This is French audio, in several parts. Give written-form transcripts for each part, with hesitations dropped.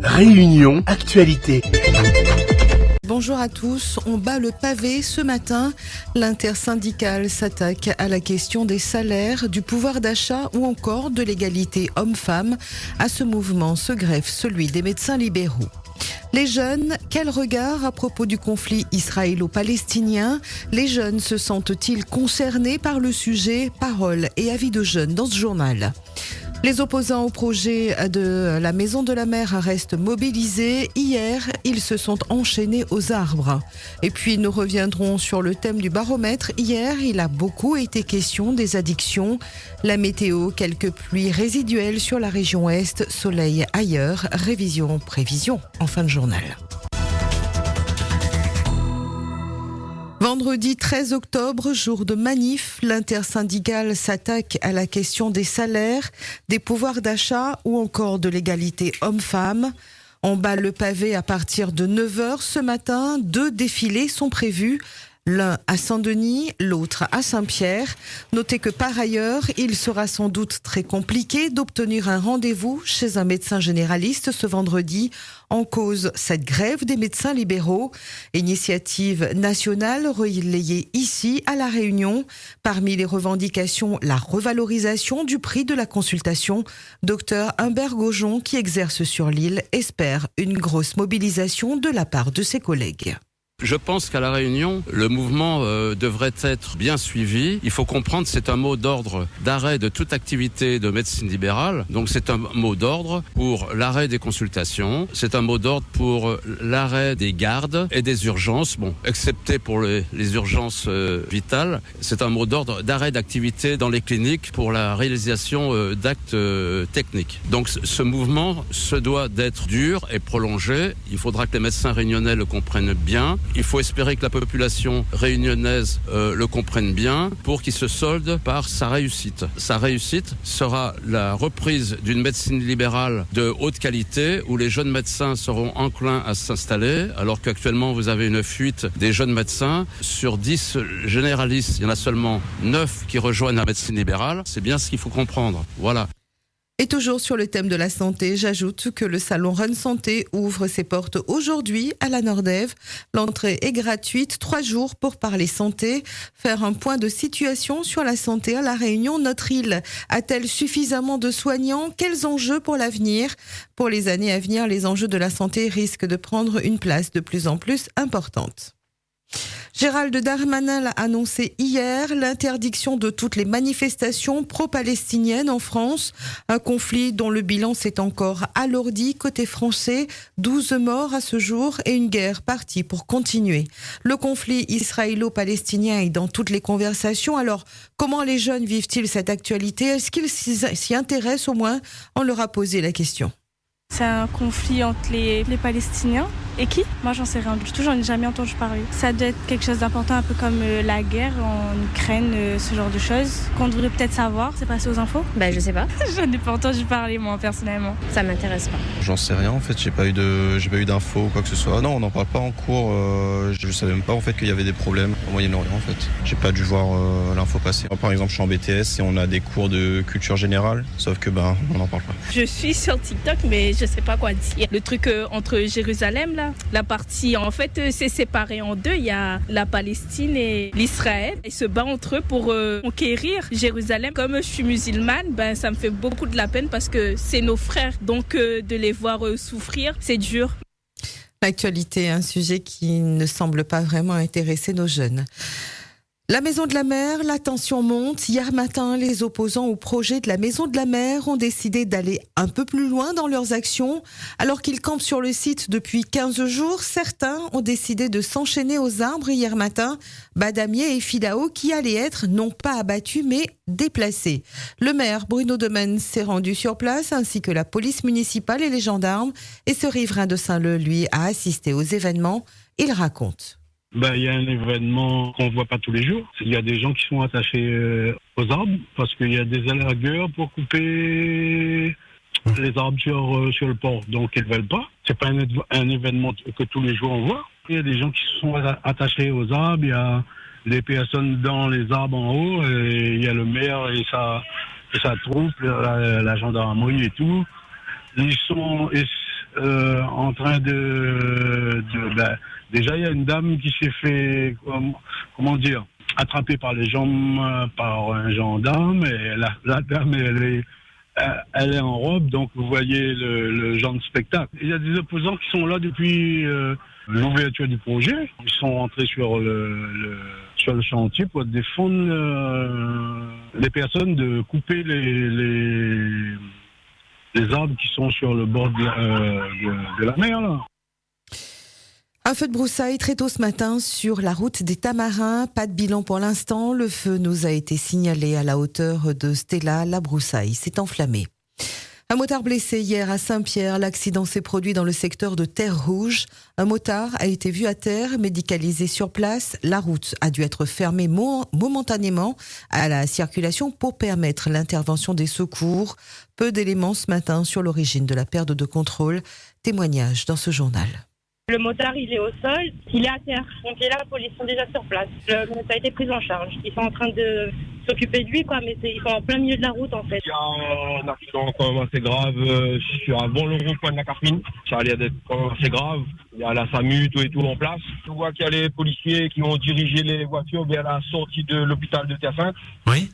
Réunion Actualité. Bonjour à tous, on bat le pavé ce matin. L'intersyndicale s'attaque à la question des salaires, du pouvoir d'achat ou encore de l'égalité homme-femme. À ce mouvement se greffe celui des médecins libéraux. Les jeunes, quel regard à propos du conflit israélo-palestinien? Les jeunes se sentent-ils concernés par le sujet? Paroles et avis de jeunes dans ce journal. Les opposants au projet de la Maison de la Mer restent mobilisés. Hier, ils se sont enchaînés aux arbres. Et puis, nous reviendrons sur le thème du baromètre. Hier, il a beaucoup été question des addictions. La météo, quelques pluies résiduelles sur la région Est, soleil ailleurs. Prévision en fin de journal. Vendredi 13 octobre, jour de manif, l'intersyndicale s'attaque à la question des salaires, des pouvoirs d'achat ou encore de l'égalité homme-femme. On bat le pavé à partir de 9h ce matin. 2 défilés sont prévus. L'un à Saint-Denis, l'autre à Saint-Pierre. Notez que par ailleurs, il sera sans doute très compliqué d'obtenir un rendez-vous chez un médecin généraliste ce vendredi. En cause, cette grève des médecins libéraux. Initiative nationale relayée ici à La Réunion. Parmi les revendications, la revalorisation du prix de la consultation. Docteur Humbert Gaujon, qui exerce sur l'île, espère une grosse mobilisation de la part de ses collègues. Je pense qu'à La Réunion, le mouvement devrait être bien suivi. Il faut comprendre que c'est un mot d'ordre d'arrêt de toute activité de médecine libérale. Donc c'est un mot d'ordre pour l'arrêt des consultations. C'est un mot d'ordre pour l'arrêt des gardes et des urgences. Bon, excepté pour les urgences vitales. C'est un mot d'ordre d'arrêt d'activité dans les cliniques pour la réalisation d'actes techniques. Donc ce mouvement se doit d'être dur et prolongé. Il faudra que les médecins réunionnais le comprennent bien. Il faut espérer que la population réunionnaise le comprenne bien pour qu'il se solde par sa réussite. Sa réussite sera la reprise d'une médecine libérale de haute qualité où les jeunes médecins seront enclins à s'installer alors qu'actuellement vous avez une fuite des jeunes médecins. Sur 10 généralistes, il y en a seulement 9 qui rejoignent la médecine libérale. C'est bien ce qu'il faut comprendre. Voilà. Et toujours sur le thème de la santé, j'ajoute que le salon Run Santé ouvre ses portes aujourd'hui à la Nordève. L'entrée est gratuite, 3 jours pour parler santé. Faire un point de situation sur la santé à La Réunion. Notre île a-t-elle suffisamment de soignants? Quels enjeux pour l'avenir? Pour les années à venir, les enjeux de la santé risquent de prendre une place de plus en plus importante. Gérald Darmanin a annoncé hier l'interdiction de toutes les manifestations pro-palestiniennes en France. Un conflit dont le bilan s'est encore alourdi côté français. 12 morts à ce jour et une guerre partie pour continuer. Le conflit israélo-palestinien est dans toutes les conversations. Alors, comment les jeunes vivent-ils cette actualité? Est-ce qu'ils s'y intéressent au moins? On leur a posé la question. C'est un conflit entre les Palestiniens et qui? Moi, j'en sais rien du tout, j'en ai jamais entendu parler. Ça doit être quelque chose d'important, un peu comme la guerre en Ukraine, ce genre de choses, qu'on devrait peut-être savoir. C'est passé aux infos? Je sais pas. J'en ai pas entendu parler, moi, personnellement. Ça m'intéresse pas. J'en sais rien, en fait, j'ai pas eu d'infos ou quoi que ce soit. Non, on n'en parle pas en cours. Je savais même pas, en fait, qu'il y avait des problèmes au Moyen-Orient, en fait. J'ai pas dû voir l'info passer. Par exemple, je suis en BTS et on a des cours de culture générale, sauf que, on n'en parle pas. Je suis sur TikTok, mais je sais pas quoi dire. Le truc entre Jérusalem, là, la partie, en fait, c'est séparé en deux. Il y a la Palestine et l'Israël. Ils se battent entre eux pour conquérir Jérusalem. Comme je suis musulmane, ça me fait beaucoup de la peine parce que c'est nos frères. Donc, de les voir souffrir, c'est dur. L'actualité, un sujet qui ne semble pas vraiment intéresser nos jeunes. La Maison de la Mer, la tension monte. Hier matin, les opposants au projet de la Maison de la Mer ont décidé d'aller un peu plus loin dans leurs actions. Alors qu'ils campent sur le site depuis 15 jours, certains ont décidé de s'enchaîner aux arbres hier matin. Badamier et Filao qui allaient être non pas abattus mais déplacés. Le maire Bruno Demen s'est rendu sur place ainsi que la police municipale et les gendarmes. Et ce riverain de Saint-Leu, lui, a assisté aux événements. Il raconte. Il y a un événement qu'on ne voit pas tous les jours. Il y a des gens qui sont attachés aux arbres parce qu'il y a des élagueurs pour couper les arbres sur le port. Donc ils ne veulent pas. C'est pas un événement que tous les jours on voit. Il y a des gens qui se sont attachés aux arbres. Il y a des personnes dans les arbres en haut. Et il y a le maire et sa troupe, la gendarmerie et tout. Ils sont en train déjà, il y a une dame qui s'est fait, comment dire, attrapée par les jambes par un gendarme. Et la dame, elle est en robe, donc vous voyez le genre de spectacle. Il y a des opposants qui sont là depuis l'ouverture du projet. Ils sont rentrés sur le chantier pour défendre les personnes, de couper les arbres qui sont sur le bord de la mer, là. Un feu de broussailles très tôt ce matin sur la route des Tamarins. Pas de bilan pour l'instant. Le feu nous a été signalé à la hauteur de Stella. La broussaille s'est enflammée. Un motard blessé hier à Saint-Pierre. L'accident s'est produit dans le secteur de Terre-Rouge. Un motard a été vu à terre, médicalisé sur place. La route a dû être fermée momentanément à la circulation pour permettre l'intervention des secours. Peu d'éléments ce matin sur l'origine de la perte de contrôle. Témoignage dans ce journal. Le motard, il est au sol, il est à terre. Donc là, la police sont déjà sur place. Ça a été pris en charge. Ils sont en train de s'occuper de lui, mais ils sont en plein milieu de la route, en fait. Il y a un accident quand même assez grave sur un bon rond-point de la Carpine. Ça a l'air d'être quand même assez grave. Il y a la SAMU, tout et tout en place. Je vois qu'il y a les policiers qui ont dirigé les voitures vers la sortie de l'hôpital de Terre-Sainte. Oui.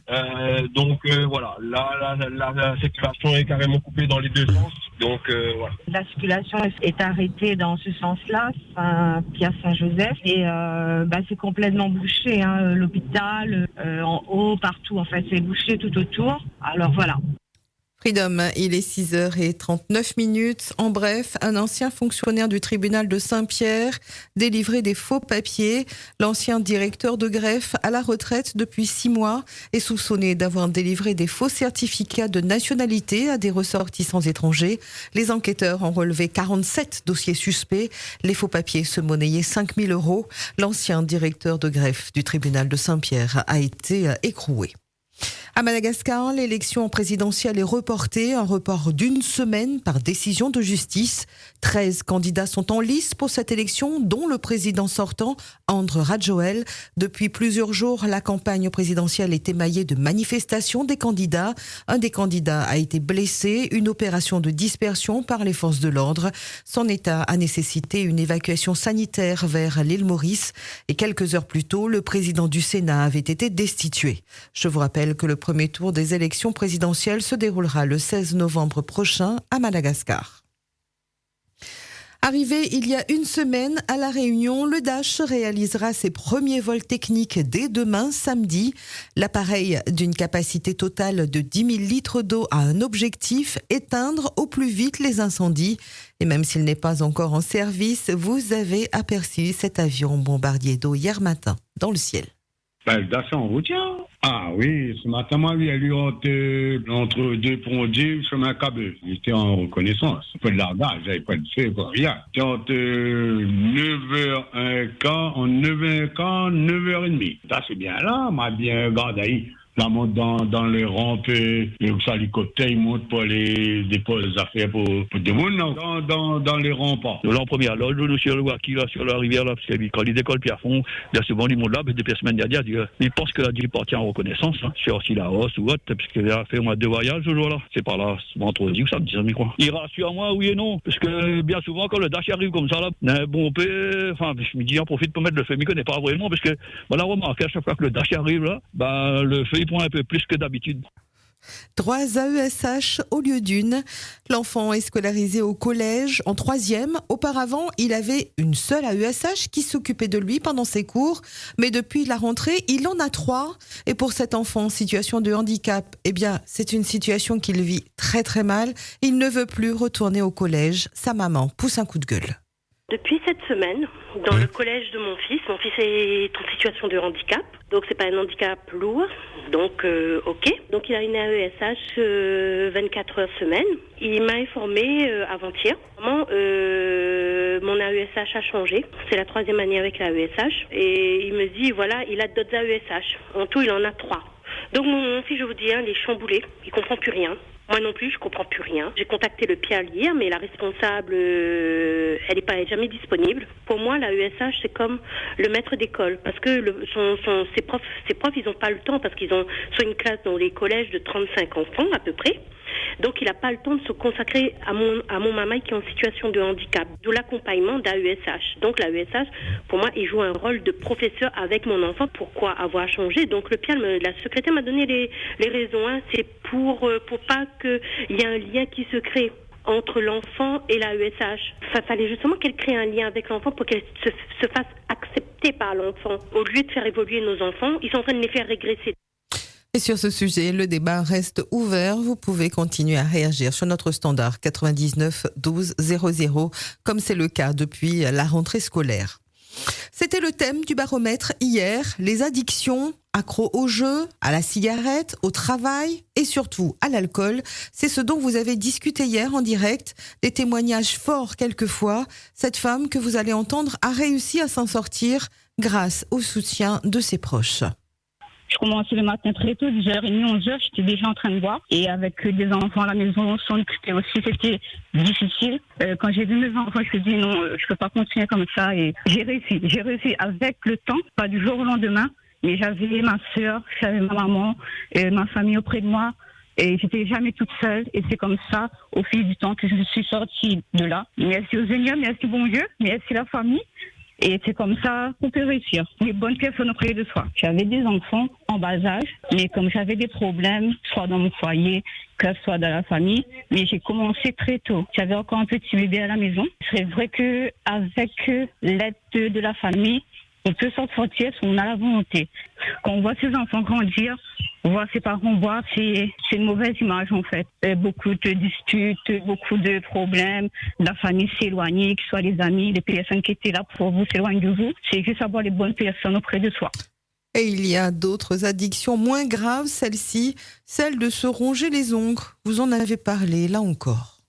Voilà, là, la circulation est carrément coupée dans les deux sens. Donc, voilà. La circulation est arrêtée dans ce sens-là, Pierre-Saint-Joseph. Et c'est complètement bouché. L'hôpital, en haut, partout. En fait, c'est bouché tout autour. Alors voilà. Freedom, il est 6h39. En bref, un ancien fonctionnaire du tribunal de Saint-Pierre délivrait des faux papiers. L'ancien directeur de greffe à la retraite depuis 6 mois est soupçonné d'avoir délivré des faux certificats de nationalité à des ressortissants étrangers. Les enquêteurs ont relevé 47 dossiers suspects. Les faux papiers se monnayaient 5 000 €. L'ancien directeur de greffe du tribunal de Saint-Pierre a été écroué. À Madagascar, l'élection présidentielle est reportée, un report d'1 semaine par décision de justice. 13 candidats sont en lice pour cette élection, dont le président sortant, Andry Rajoelina. Depuis plusieurs jours, la campagne présidentielle est émaillée de manifestations des candidats. Un des candidats a été blessé, une opération de dispersion par les forces de l'ordre. Son état a nécessité une évacuation sanitaire vers l'île Maurice. Et quelques heures plus tôt, le président du Sénat avait été destitué. Je vous rappelle que le premier tour des élections présidentielles se déroulera le 16 novembre prochain à Madagascar. Arrivé il y a 1 semaine à La Réunion, le Dash réalisera ses premiers vols techniques dès demain, samedi. L'appareil, d'une capacité totale de 10 000 litres d'eau, a un objectif, éteindre au plus vite les incendies. Et même s'il n'est pas encore en service, vous avez aperçu cet avion bombardier d'eau hier matin dans le ciel. Le Dash en routière. Ah oui, ce matin, moi, il y a eu entre 2 ponts d'île sur un câble. J'étais en reconnaissance. Pas de largage, j'avais pas de feu, quoi, rien. C'était entre 9h15, 9h30. Ça, c'est bien là, m'a bien regardé. Là, monte dans les rampes, les hélicoptères, ils montent pour aller déposer les affaires pour des gens dans les remparts. Là, en première loge, nous, sur le Waki, là, sur la rivière, là, parce que quand il décolle puis à fond, il y a souvent du monde là, mais depuis la semaine dernière, il pense que la DIL partit en reconnaissance, hein, sur aussi la hausse ou autre, parce qu'il a fait au moins 2 voyages ce jour-là. C'est par là, vendredi ou samedi, ça me croit. Il rassure moi, oui et non, parce que bien souvent, quand le Dash arrive comme ça, là, bon, je me dis, j'en profite pour mettre le feu, mais il connaît pas vraiment, parce que, la remarque, à chaque fois que le Dash arrive, là, le feu, il prend un peu plus que d'habitude. 3 AESH au lieu d'une. L'enfant est scolarisé au collège en 3e. Auparavant, il avait une seule AESH qui s'occupait de lui pendant ses cours. Mais depuis la rentrée, il en a 3. Et pour cet enfant en situation de handicap, c'est une situation qu'il vit très très mal. Il ne veut plus retourner au collège. Sa maman pousse un coup de gueule. Depuis cette semaine, dans le collège de mon fils est en situation de handicap, donc c'est pas un handicap lourd, donc ok. Donc il a une AESH 24 heures semaine. Il m'a informé avant-hier. Mon AESH a changé. C'est la 3e année avec l'AESH. Et il me dit, voilà, il a d'autres AESH. En tout, il en a 3. Donc mon fils, je vous dis, il est chamboulé. Il comprend plus rien. Moi non plus, je comprends plus rien. J'ai contacté le PIAL hier, mais la responsable, elle n'est pas jamais disponible. Pour moi, la ESH, c'est comme le maître d'école, parce que ses profs, ils n'ont pas le temps, parce qu'ils ont soit une classe dans les collèges de 35 enfants à peu près, Donc il n'a pas le temps de se consacrer à mon maman qui est en situation de handicap. D'où l'accompagnement d'AESH. Donc l'AESH, pour moi, il joue un rôle de professeur avec mon enfant. Pourquoi avoir changé? Donc la secrétaire m'a donné les raisons. Hein. C'est pour pas qu'il y ait un lien qui se crée entre l'enfant et l'AESH. Il fallait justement qu'elle crée un lien avec l'enfant pour qu'elle se fasse accepter par l'enfant. Au lieu de faire évoluer nos enfants, ils sont en train de les faire régresser. Et sur ce sujet, le débat reste ouvert. Vous pouvez continuer à réagir sur notre standard 99 12 00, comme c'est le cas depuis la rentrée scolaire. C'était le thème du baromètre hier, les addictions, accros au jeu, à la cigarette, au travail et surtout à l'alcool. C'est ce dont vous avez discuté hier en direct, des témoignages forts quelquefois. Cette femme que vous allez entendre a réussi à s'en sortir grâce au soutien de ses proches. Je commençais le matin très tôt, 10h30, 11h, j'étais déjà en train de boire. Et avec des enfants à la maison, s'en occuper aussi, c'était difficile. Quand j'ai vu mes enfants, je me suis dit non, je peux pas continuer comme ça. Et j'ai réussi avec le temps, pas du jour au lendemain. Mais j'avais ma sœur, j'avais ma maman, ma famille auprès de moi. Et j'étais jamais toute seule. Et c'est comme ça, au fil du temps, que je suis sortie de là. Merci aux Seigneur, merci bon Dieu, merci la famille. Et c'est comme ça qu'on peut réussir. Les bonnes personnes auprès de soi. J'avais des enfants en bas âge, mais comme j'avais des problèmes, soit dans mon foyer, que ce soit dans la famille, mais j'ai commencé très tôt. J'avais encore un petit bébé à la maison. C'est vrai qu'avec l'aide de la famille, on peut s'en sortir si on a la volonté. Quand on voit ses enfants grandir, on voit ses parents boire, c'est une mauvaise image en fait. Beaucoup de disputes, beaucoup de problèmes, la famille s'éloigne, que ce soit les amis, les personnes qui étaient là pour vous s'éloignent de vous. C'est juste avoir les bonnes personnes auprès de soi. Et il y a d'autres addictions moins graves, celle-ci, celle de se ronger les ongles. Vous en avez parlé là encore.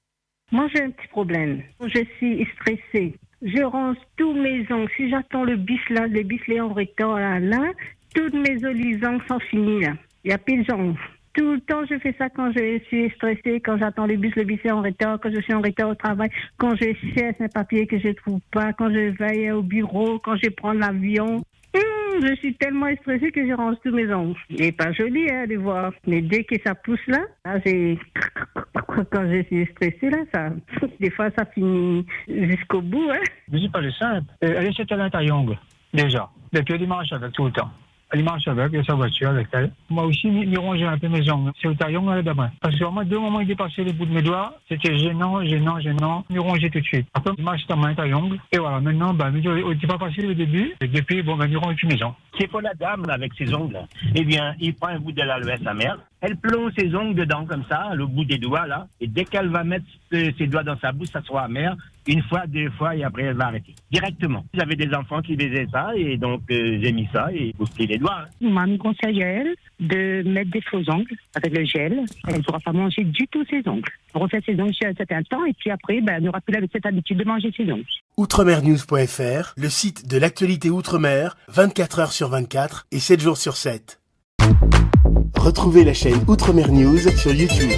Moi j'ai un petit problème. Je suis stressée. Je range tous mes ongles. Si j'attends le biselet en retard là, toutes mes olives ongles sont finies là. Il n'y a plus de ongles. Tout le temps, je fais ça quand je suis stressée, quand j'attends le biselet en retard, quand je suis en retard au travail, quand je cherche un papier que je ne trouve pas, quand je vais au bureau, quand je prends l'avion. Je suis tellement stressée que je range tous mes ongles. C'est pas joli de voir. Mais dès que ça pousse là, quand je suis stressée là, des fois ça finit jusqu'au bout. Je dis pas le simple. Elle est chez elle à Young, déjà. Depuis elle marche avec tout le temps. Elle marche avec, il y a sa voiture avec elle. Moi aussi, il rongeait un peu mes ongles. C'est au taillon, elle est d'abord. Parce que moi, 2 moments, il dépassait les bouts de mes doigts. C'était gênant. Il rongeait tout de suite. Après, il marche dans ma taillon. Et voilà, maintenant, c'est pas facile au début. Et depuis, il ronge plus mes ongles. C'est pour la dame, avec ses ongles. Eh bien, il prend un bout de l'aloès amère. Elle plonge ses ongles dedans comme ça, le bout des doigts là. Et dès qu'elle va mettre ses doigts dans sa bouche, ça sera amer. 1 fois, 2 fois, et après elle va arrêter. Directement. J'avais des enfants qui faisaient ça, et donc j'ai mis ça et bousculé les doigts. On m'a conseillé à elle de mettre des faux ongles avec le gel. Elle ne pourra pas manger du tout ses ongles. On refait ses ongles un certain temps, et puis après, elle n'aura plus cette habitude de manger ses ongles. Outremernews.fr, le site de l'actualité Outre-mer, 24 heures sur 24 et 7 jours sur 7. Retrouvez la chaîne Outremer News sur YouTube.